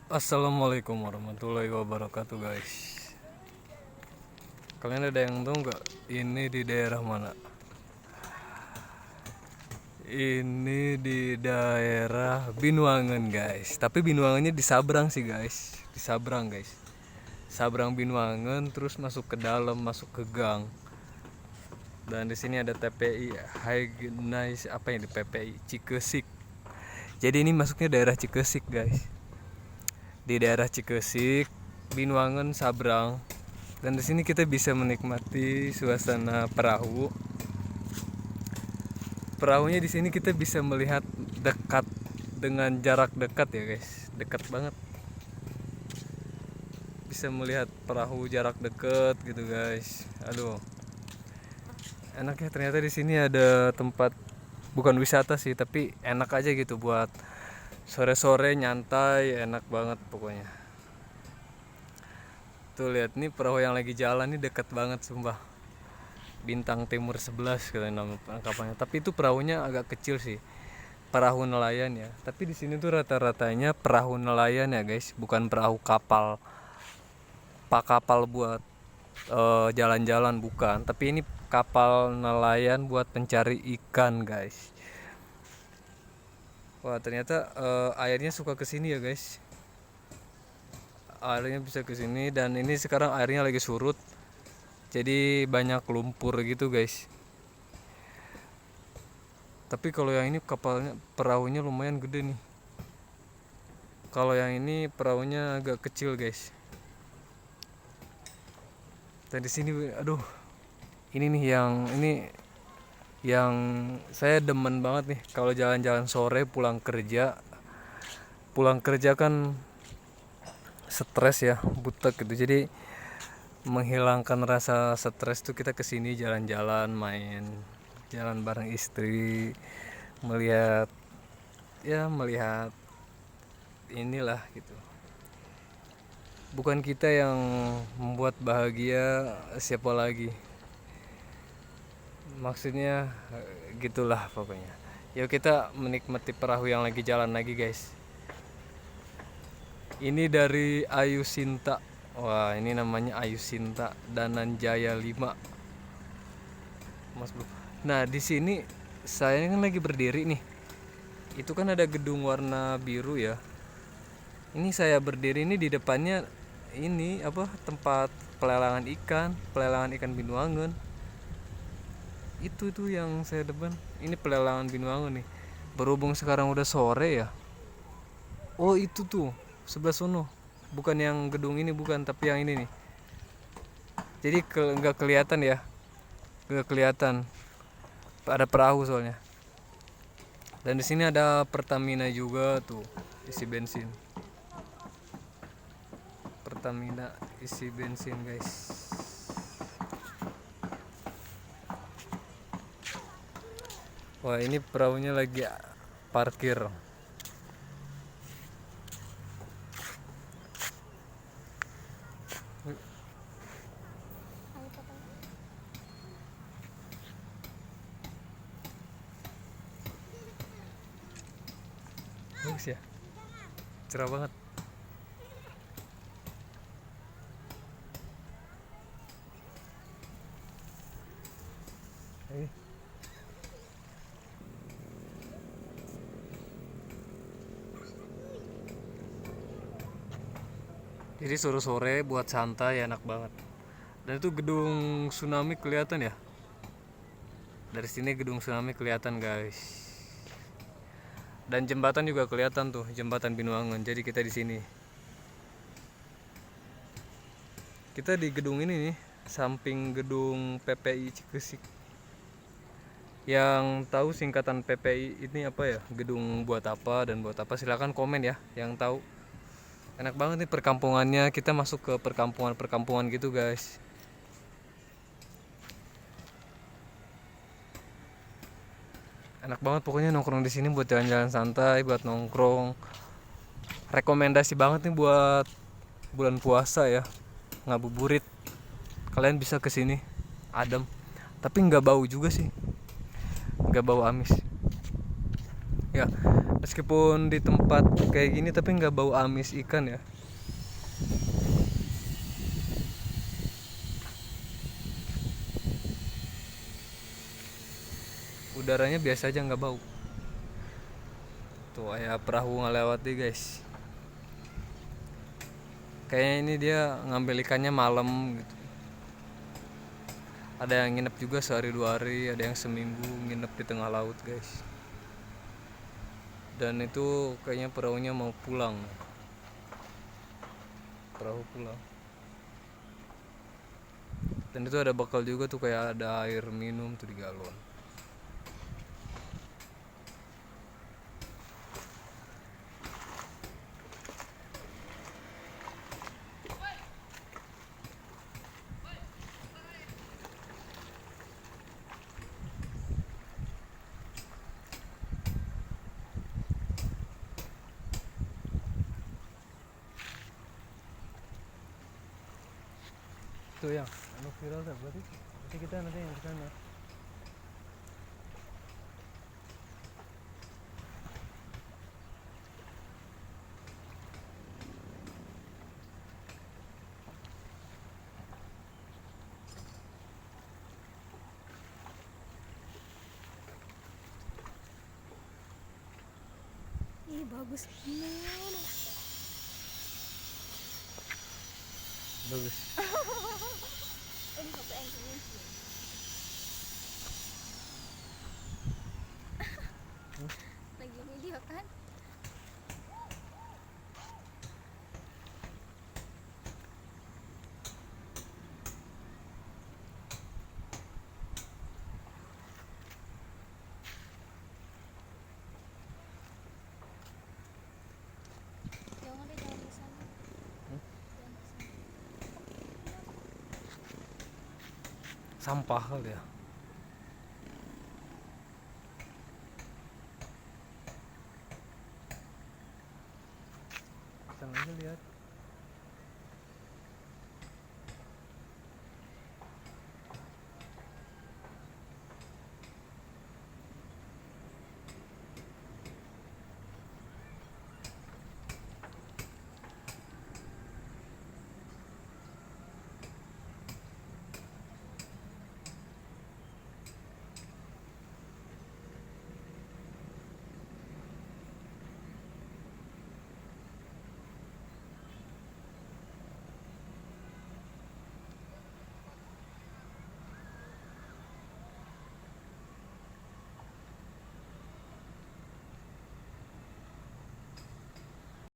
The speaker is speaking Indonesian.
Assalamualaikum warahmatullahi wabarakatuh guys. Kalian ada yang tahu nggak ini di daerah mana? Ini di daerah Binuangen guys. Tapi Binuangennya di Sabrang sih guys. Di Sabrang guys. Sabrang Binuangen terus masuk ke dalam, masuk ke gang. Dan di sini ada TPI High Nice apa yang di PPI Cikesik. Jadi ini masuknya daerah Cikesik guys. Di daerah Cikesik, Binuangen, Sabrang. Dan di sini kita bisa menikmati suasana perahu. Perahunya di sini kita bisa melihat dekat dengan jarak dekat ya guys, dekat banget. Bisa melihat perahu jarak dekat gitu guys. Aduh, enaknya ternyata di sini ada tempat bukan wisata sih, tapi enak aja gitu buat sore-sore nyantai, enak banget pokoknya. Tuh lihat nih perahu yang lagi jalan nih dekat banget sumpah. Bintang Timur 11 katanya nama penangkapannya. Tapi itu perahunya agak kecil sih. Perahu nelayan ya. Tapi di sini tuh rata-ratanya perahu nelayan ya guys, bukan perahu kapal. Pak kapal buat jalan-jalan bukan, tapi ini kapal nelayan buat pencari ikan guys. Wah ternyata airnya suka kesini ya guys. Airnya bisa kesini dan ini sekarang airnya lagi surut. Jadi banyak lumpur gitu guys. Tapi kalau yang ini kapalnya perahunya lumayan gede nih. Kalau yang ini perahunya agak kecil guys. Dan di sini aduh, ini nih yang saya demen banget nih kalau jalan-jalan sore pulang kerja. Pulang kerja kan stres ya, butek gitu. Jadi menghilangkan rasa stres tuh kita kesini jalan-jalan, main jalan bareng istri, melihat melihat inilah gitu. Bukan kita yang membuat bahagia, siapa lagi, maksudnya gitulah pokoknya. Yuk kita menikmati perahu yang lagi jalan lagi guys. Ini dari Ayu Sinta. Wah ini namanya Ayu Sinta Dananjaya 5 Mas Bro. Nah di sini saya kan lagi berdiri nih. Itu kan ada gedung warna biru ya. Ini saya berdiri ini di depannya ini apa tempat pelelangan ikan Binuangen. Itu tuh yang saya depan. Ini pelelangan Binuangen nih. Berhubung sekarang udah sore ya. Oh itu tuh sebelah sono. Bukan yang gedung ini bukan, tapi yang ini nih. Jadi nggak kelihatan ya. Nggak kelihatan. Ada perahu soalnya. Dan di sini ada Pertamina juga tuh isi bensin. Pertamina isi bensin guys. Wah ini perahunya lagi parkir. Bagus ya, cerah banget. Jadi sore-sore buat santai enak banget. Dan itu gedung tsunami kelihatan ya. Dari sini gedung tsunami kelihatan guys. Dan jembatan juga kelihatan tuh, jembatan Binuangen. Jadi kita di sini. Kita di gedung ini nih, samping gedung PPI Cikesik. Yang tahu singkatan PPI ini apa ya? Gedung buat apa dan buat apa? Silakan komen ya yang tahu. Enak banget nih perkampungannya. Kita masuk ke perkampungan gitu guys. Enak banget pokoknya nongkrong di sini buat jalan-jalan santai, buat nongkrong. Rekomendasi banget nih buat bulan puasa ya. Ngabuburit. Kalian bisa ke sini. Adem. Tapi nggak bau juga sih. Nggak bau amis. ya, meskipun di tempat kayak gini tapi nggak bau amis ikan ya. Udaranya biasa aja, nggak bau. Tuh ya perahu ngelewati guys. Kayaknya ini dia ngambil ikannya malam gitu. Ada yang nginep juga sehari 2 hari, ada yang seminggu nginep di tengah laut guys. Dan itu kayaknya perahunya mau pulang. Perahu pulang. Dan itu ada bakal juga tuh, kayak ada air minum tuh di galon. Itu yang anu viral dah berarti. Nanti kita nanti yang di sana. Ih, bagus bener. Bagus. Ini foto yang ini. Lagi video kan? Jangan deh, jangan ke sana. Jangan ke sana. Sampah kali ya. Sana aja lihat.